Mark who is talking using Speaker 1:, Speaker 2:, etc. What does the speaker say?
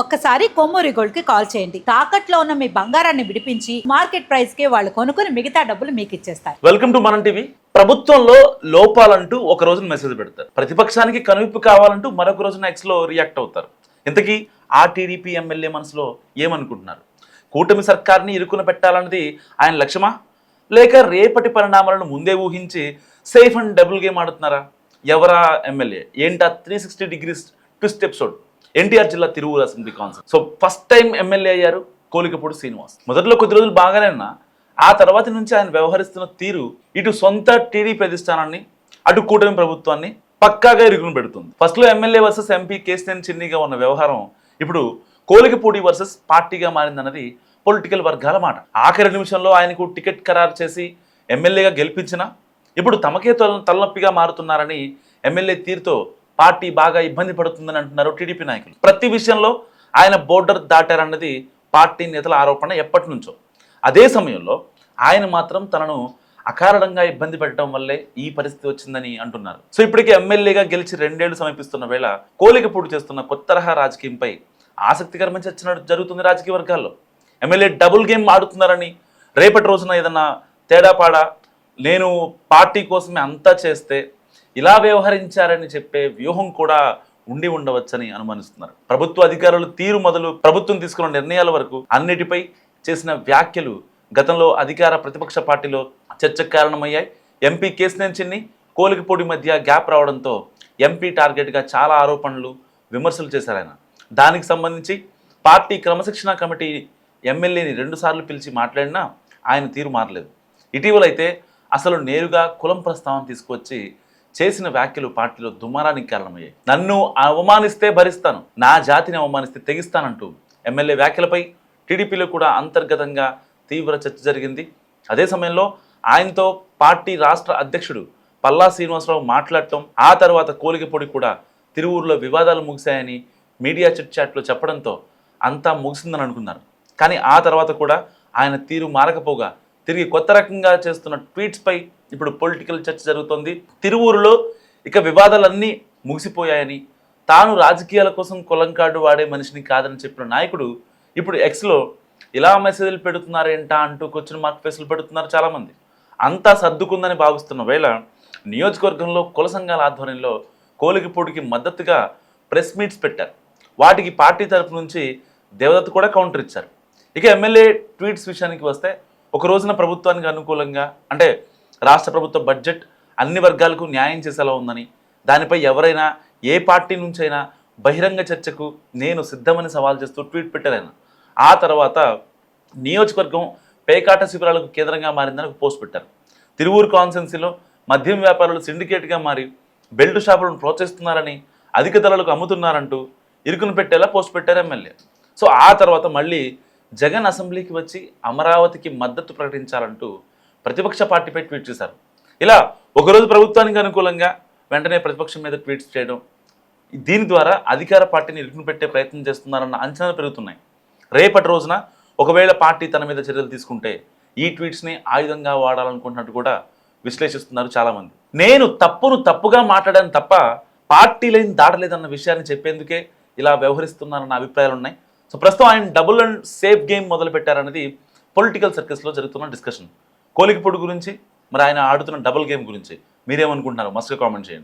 Speaker 1: ఒక్కసారి కొమ్మూరి గోల్డ్ కి కాల్ చేయండి. తాకట్లో ఉన్న మీ బంగారాన్ని విడిపించి మార్కెట్ ప్రైస్ కి వాళ్ళు కొనుక్కుని మిగతా డబ్బులు మీకు ఇచ్చేస్తారు.
Speaker 2: వెల్కమ్ టు మనం టీవీ. ప్రభుత్వంలో లోపాలంటూ ఒక రోజున మెసేజ్ పెడతారు, ప్రతిపక్షానికి కనువిప్పు కావాలంటూ మరొక రోజున ఎక్స్ లో రియాక్ట్ అవుతారు. ఇంతకీ ఆ టీడీపీ ఎమ్మెల్యే మనసులో ఏమనుకుంటున్నారు? కూటమి సర్కార్ని ఇరుకున పెట్టాలన్నది ఆయన లక్ష్యమా, లేక రేపటి పరిణామాలను ముందే ఊహించి సేఫ్ అండ్ డబుల్ గేమ్ ఆడుతున్నారా? ఎవరా ఎమ్మెల్యే, ఏంటా 360 డిగ్రీస్ ట్విస్ట్ ఎపిసోడ్? ఎన్టీఆర్ జిల్లా Tiruvuru assembly concept. So first time MLA అయ్యారు కోలికపూడి శ్రీనివాస్. మొదట్లో కొద్ది రోజులు బాగానే ఉన్నా ఆ తర్వాత నుంచి ఆయన వ్యవహరిస్తున్న తీరు ఇటు సొంత టీడీపీ అధిష్టానాన్ని అటు కూటమి ప్రభుత్వాన్ని పక్కాగా ఇరుకుని పెడుతుంది. ఫస్ట్ లో ఎమ్మెల్యే వర్సెస్ ఎంపీ కేసినేని చిన్నిగా ఉన్న వ్యవహారం ఇప్పుడు కోలికపూడి వర్సెస్ పార్టీగా మారిందన్నది పొలిటికల్ వర్గాల మాట. ఆఖరి నిమిషంలో ఆయనకు టికెట్ ఖరారు చేసి ఎమ్మెల్యేగా గెలిపించినా ఇప్పుడు తమకే తలనొప్పిగా మారుతున్నారని ఎమ్మెల్యే తీరుతో పార్టీ బాగా ఇబ్బంది పడుతుందని అంటున్నారు టీడీపీ నాయకులు. ప్రతి విషయంలో ఆయన బోర్డర్ దాటారన్నది పార్టీ నేతల ఆరోపణ ఎప్పటి నుంచో. అదే సమయంలో ఆయన మాత్రం తనను అకారణంగా ఇబ్బంది పెట్టడం వల్లే ఈ పరిస్థితి వచ్చిందని అంటున్నారు. సో ఇప్పటికే ఎమ్మెల్యేగా గెలిచి 2 ఏళ్లు సమీపిస్తున్న వేళ కోలికపూడి చేస్తున్న కొత్త తరహా రాజకీయంపై ఆసక్తికరమైన చర్చ జరుగుతుంది రాజకీయ వర్గాల్లో. ఎమ్మెల్యే డబుల్ గేమ్ ఆడుతున్నారని, రేపటి రోజున ఏదన్నా తేడాపాడా నేను పార్టీ కోసమే అంతా చేస్తే ఇలా వ్యవహరించారని చెప్పే వ్యూహం కూడా ఉండి ఉండవచ్చని అనుమానిస్తున్నారు. ప్రభుత్వ అధికారులు తీరు మొదలు ప్రభుత్వం తీసుకున్న నిర్ణయాల వరకు అన్నిటిపై చేసిన వ్యాఖ్యలు గతంలో అధికార ప్రతిపక్ష పార్టీలో చర్చకు కారణమయ్యాయి. ఎంపీ కేసినేని చిన్ని కోలికపూడి మధ్య గ్యాప్ రావడంతో ఎంపీ టార్గెట్గా చాలా ఆరోపణలు విమర్శలు చేశారు ఆయన. దానికి సంబంధించి పార్టీ క్రమశిక్షణ కమిటీ ఎమ్మెల్యేని 2 సార్లు పిలిచి మాట్లాడినా ఆయన తీరు మారలేదు. ఇటీవలైతే అసలు నేరుగా కులం ప్రస్తావన తీసుకువచ్చి చేసిన వ్యాఖ్యలు పార్టీలో దుమారానికి కారణమయ్యాయి. నన్ను అవమానిస్తే భరిస్తాను, నా జాతిని అవమానిస్తే తెగిస్తానంటూ ఎమ్మెల్యే వ్యాఖ్యలపై టీడీపీలో కూడా అంతర్గతంగా తీవ్ర చర్చ జరిగింది. అదే సమయంలో ఆయనతో పార్టీ రాష్ట్ర అధ్యక్షుడు పల్లా శ్రీనివాసరావు మాట్లాడటం, ఆ తర్వాత కోలికపూడి కూడా తిరువూరులో వివాదాలు ముగిశాయని మీడియా చిట్ చాట్లో చెప్పడంతో అంతా ముగిసిందని అనుకున్నారు. కానీ ఆ తర్వాత కూడా ఆయన తీరు మారకపోగా తిరిగి కొత్త రకంగా చేస్తున్న ట్వీట్స్పై ఇప్పుడు పొలిటికల్ చర్చ జరుగుతోంది. తిరువూరులో ఇక వివాదాలన్నీ ముగిసిపోయాయని, తాను రాజకీయాల కోసం కులం కార్డు వాడే మనిషిని కాదని చెప్పిన నాయకుడు ఇప్పుడు ఎక్స్లో ఇలా మెసేజ్లు పెడుతున్నారేంటా అంటూ క్వశ్చన్ మార్క్ ఫేస్లు పెడుతున్నారు చాలామంది. అంతా సర్దుకుందని భావిస్తున్న వేళ నియోజకవర్గంలో కుల సంఘాల ఆధ్వర్యంలో కోలికపూడికి మద్దతుగా ప్రెస్ మీట్స్ పెట్టారు. వాటికి పార్టీ తరపు నుంచి దేవదత్ కూడా కౌంటర్ ఇచ్చారు. ఇక ఎమ్మెల్యే ట్వీట్స్ విషయానికి వస్తే ఒక రోజున ప్రభుత్వానికి అనుకూలంగా, అంటే రాష్ట్ర ప్రభుత్వ బడ్జెట్ అన్ని వర్గాలకు న్యాయం చేసేలా ఉందని, దానిపై ఎవరైనా ఏ పార్టీ నుంచైనా బహిరంగ చర్చకు నేను సిద్ధమని సవాల్ చేస్తూ ట్వీట్ పెట్టారు ఆయన. ఆ తర్వాత నియోజకవర్గం పేకాట శిబిరాలకు కేంద్రంగా మారిందని ఒక పోస్ట్ పెట్టారు. తిరువూరు కాన్స్టిట్యున్సీలో మద్యం వ్యాపారులు సిండికేట్గా మారి బెల్ట్ షాపులను ప్రోత్సహిస్తున్నారని, అధిక ధరలకు అమ్ముతున్నారంటూ ఇరుకును పెట్టేలా పోస్ట్ పెట్టారు ఎమ్మెల్యే. సో ఆ తర్వాత మళ్ళీ జగన్ అసెంబ్లీకి వచ్చి అమరావతికి మద్దతు ప్రకటించాలంటూ ప్రతిపక్ష పార్టీపై ట్వీట్ చేశారు. ఇలా ఒకరోజు ప్రభుత్వానికి అనుకూలంగా వెంటనే ప్రతిపక్షం మీద ట్వీట్స్ చేయడం, దీని ద్వారా అధికార పార్టీని ఇరుకును పెట్టే ప్రయత్నం చేస్తున్నారన్న అంచనాలు పెరుగుతున్నాయి. రేపటి రోజున ఒకవేళ పార్టీ తన మీద చర్యలు తీసుకుంటే ఈ ట్వీట్స్ని ఆయుధంగా వాడాలనుకుంటున్నట్టు కూడా విశ్లేషిస్తున్నారు చాలామంది. నేను తప్పుగా మాట్లాడాను తప్ప పార్టీ లైన్ దాటలేదన్న విషయాన్ని చెప్పేందుకే ఇలా వ్యవహరిస్తున్నారన్న అభిప్రాయాలు ఉన్నాయి. సో ప్రస్తుతం ఆయన డబుల్ అండ్ సేఫ్ గేమ్ మొదలు పెట్టారనేది పొలిటికల్ సర్కిల్స్లో జరుగుతున్న డిస్కషన్. కోలికపూడి గురించి, మరి ఆయన ఆడుతున్న డబుల్ గేమ్ గురించి మీరేమనుకుంటున్నారు? మస్తుగా కామెంట్ చేయండి.